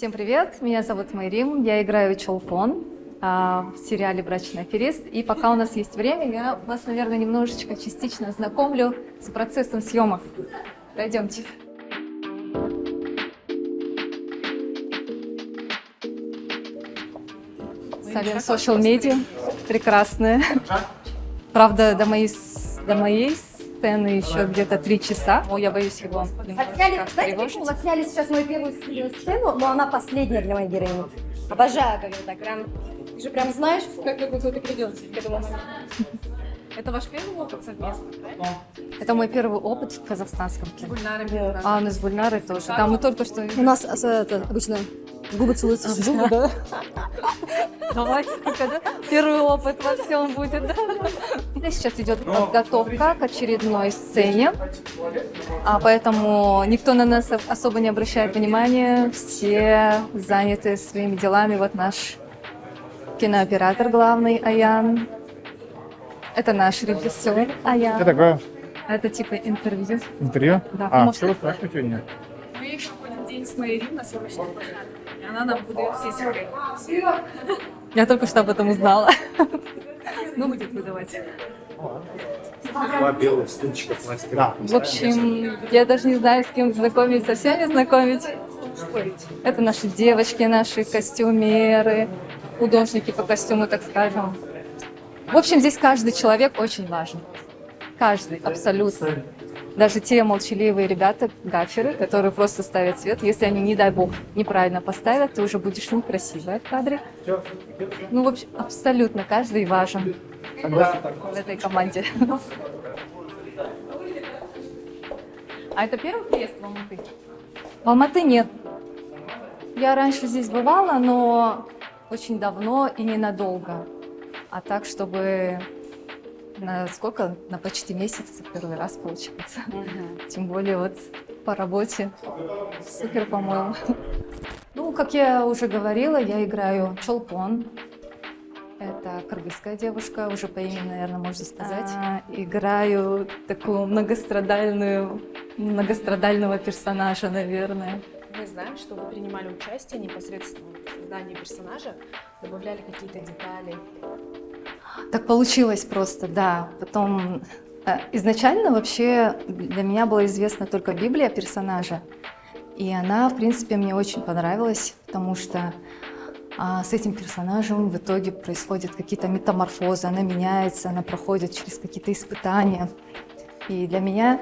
Всем привет, меня зовут Майрим, я играю Чолпон в сериале «Брачный аферист». И пока у нас есть время, я вас, наверное, немножечко частично ознакомлю с процессом съемок. Пойдемте. Салем Social Media, прекрасная. Правда, до моей сцены еще где-то 3 часа. О, я боюсь его. Отсняли, знаете, почему? Отсняли сейчас мою первую сцену, но она последняя для моей героини. Обожаю, когда так прям. Ты же прям знаешь, как ты придется к этому моменту. Это ваш первый опыт совместно, правильно? Это мой первый опыт в казахстанском С кино. Гульнарой. А, ну с Гульнарой тоже. Да, мы только что... У нас обычно губы целуются. Губы, да? Давайте, да? Первый опыт во всем будет, да? Сейчас идет подготовка к очередной сцене, поэтому никто на нас особо не обращает внимания, все заняты своими делами. Вот наш кинооператор главный Аян, это наш режиссер Аян. Что такое? Это типа интервью. Интервью? Да, что вы спрашиваете у нее? Мы еще ходим день с Майрим на съемочной площадке, и она нам выдает все секреты. Я только что об этом узнала. Ну, будет выдавать. Два белых стульчика пластика. Да. В общем, я даже не знаю, с кем знакомить, со всеми знакомить. Это наши девочки, наши костюмеры, художники по костюму, так скажем. В общем, здесь каждый человек очень важен. Каждый, абсолютно. Даже те молчаливые ребята, гаферы, которые просто ставят свет, если они, не дай бог, неправильно поставят, ты уже будешь некрасивая в кадре. Ну, в общем, абсолютно каждый важен в этой команде. А это первый приезд в Алматы? В Алматы нет. Я раньше здесь бывала, но очень давно и ненадолго. А так, чтобы на сколько? На почти месяц первый раз получается. Тем более вот по работе. Супер, по-моему. Ну, как я уже говорила, я играю Чолпон. Это кыргызская девушка, уже по имени, наверное, можно сказать. Играю такую многострадального персонажа, наверное. Мы знаем, что вы принимали участие непосредственно в создании персонажа, добавляли какие-то детали. Так получилось просто, да. Потом изначально вообще для меня была известна только Библия персонажа. И она, в принципе, мне очень понравилась, потому что с этим персонажем в итоге происходят какие-то метаморфозы, она меняется, она проходит через какие-то испытания. И для меня,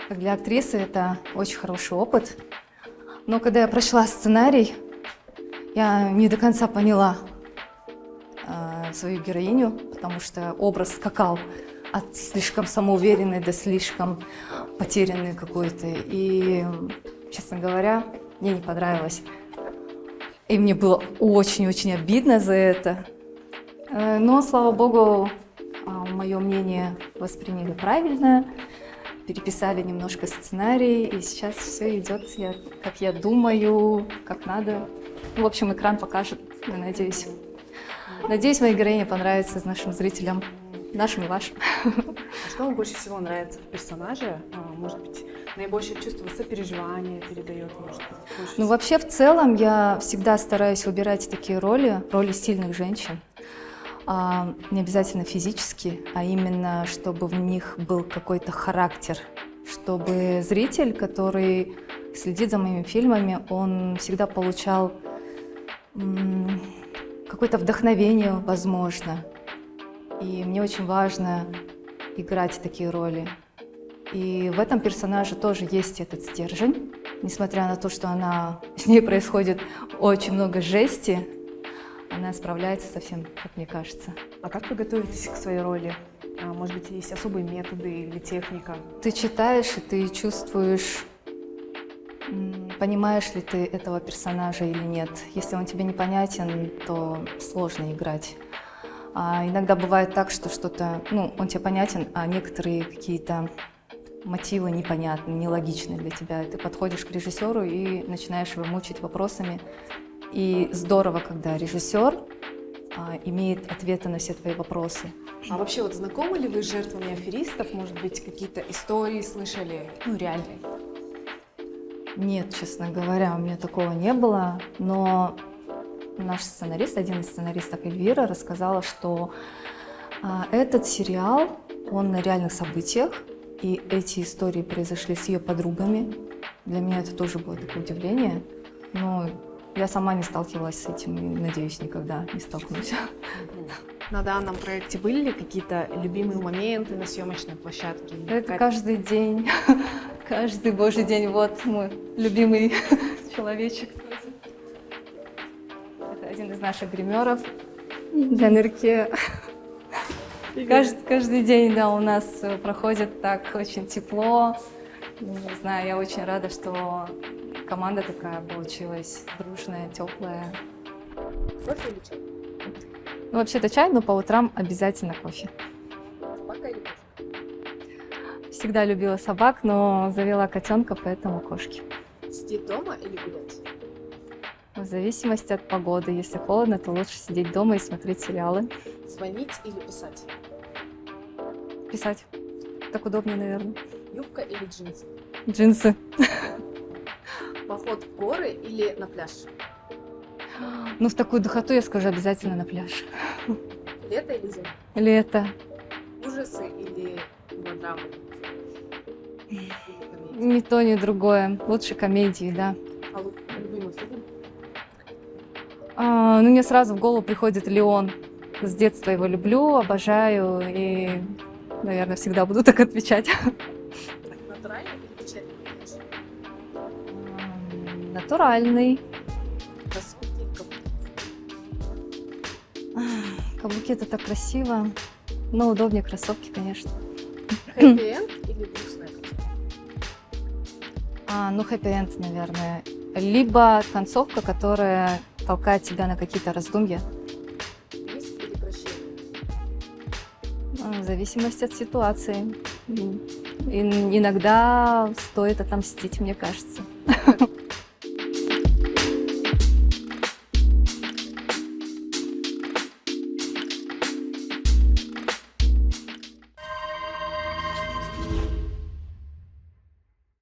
как для актрисы, это очень хороший опыт. Но когда я прочла сценарий, я не до конца поняла свою героиню, потому что образ скакал от слишком самоуверенной до слишком потерянной какой-то. И, честно говоря, мне не понравилось. И мне было очень-очень обидно за это. Но, слава богу, мое мнение восприняли правильно, переписали немножко сценарий, и сейчас все идет, как я думаю, как надо. В общем, экран покажет, я надеюсь. Надеюсь, моей героине понравится нашим зрителям, нашим и вашим. Что вам больше всего нравится в персонаже? Может быть, наибольшее чувство сопереживания передает? Может быть, Ну, вообще, в целом, я всегда стараюсь выбирать такие роли сильных женщин. Не обязательно физически, а именно, чтобы в них был какой-то характер. Чтобы зритель, который следит за моими фильмами, он всегда получал какое-то вдохновение, возможно. И мне очень важно играть такие роли. И в этом персонаже тоже есть этот стержень. Несмотря на то, что с ней происходит очень много жести, она справляется со всем, как мне кажется. А как вы готовитесь к своей роли? Может быть, есть особые методы или техника? Ты читаешь, и ты чувствуешь, понимаешь ли ты этого персонажа или нет. Если он тебе непонятен, то сложно играть. Иногда бывает так, что что-то, он тебе понятен, а некоторые какие-то мотивы непонятны, нелогичны для тебя. Ты подходишь к режиссеру и начинаешь его мучить вопросами. И здорово, когда режиссер имеет ответы на все твои вопросы. А вообще, вот знакомы ли вы с жертвами аферистов? Может быть, какие-то истории слышали, реальные? Нет, честно говоря, у меня такого не было, но наш сценарист, один из сценаристов Эльвира, рассказала, что этот сериал, он на реальных событиях, и эти истории произошли с ее подругами. Для меня это тоже было такое удивление, но я сама не сталкивалась с этим и, надеюсь, никогда не столкнусь. На данном проекте были ли какие-то любимые моменты на съемочной площадке? Или Это какая-то- каждый день, каждый божий день, вот мой любимый человечек. Это один из наших гримеров для нырке. Каждый день, да, у нас проходит так очень тепло. Не знаю, я очень рада, что команда такая получилась, дружная, теплая. Кофе или чай? Ну, вообще-то чай, но по утрам обязательно кофе. Собака или кошка? Всегда любила собак, но завела котенка, поэтому кошки. Сидеть дома или гулять? В зависимости от погоды. Если холодно, то лучше сидеть дома и смотреть сериалы. Звонить или писать? Писать. Так удобнее, наверное. Юбка или джинсы? Джинсы. Поход в горы или на пляж? Ну, в такую духоту я скажу обязательно на пляж. Лето или зима? Лето. Ужасы или мелодрамы? Или комедии? Ни то, ни другое. Лучше комедии, да. Любимый фильм? Ну, мне сразу в голову приходит Леон. С детства его люблю, обожаю и, наверное, всегда буду так отвечать. Натуральный или печальный макияж? Натуральный. Кроссовки или каблуки? Каблуки — это так красиво. Но удобнее кроссовки, конечно. Хэппи-энд или грустная концовка? Ну, хэппи-энд, наверное. Либо концовка, которая толкает тебя на какие-то раздумья. Месть или прощение? В зависимости от ситуации. Иногда стоит отомстить, мне кажется.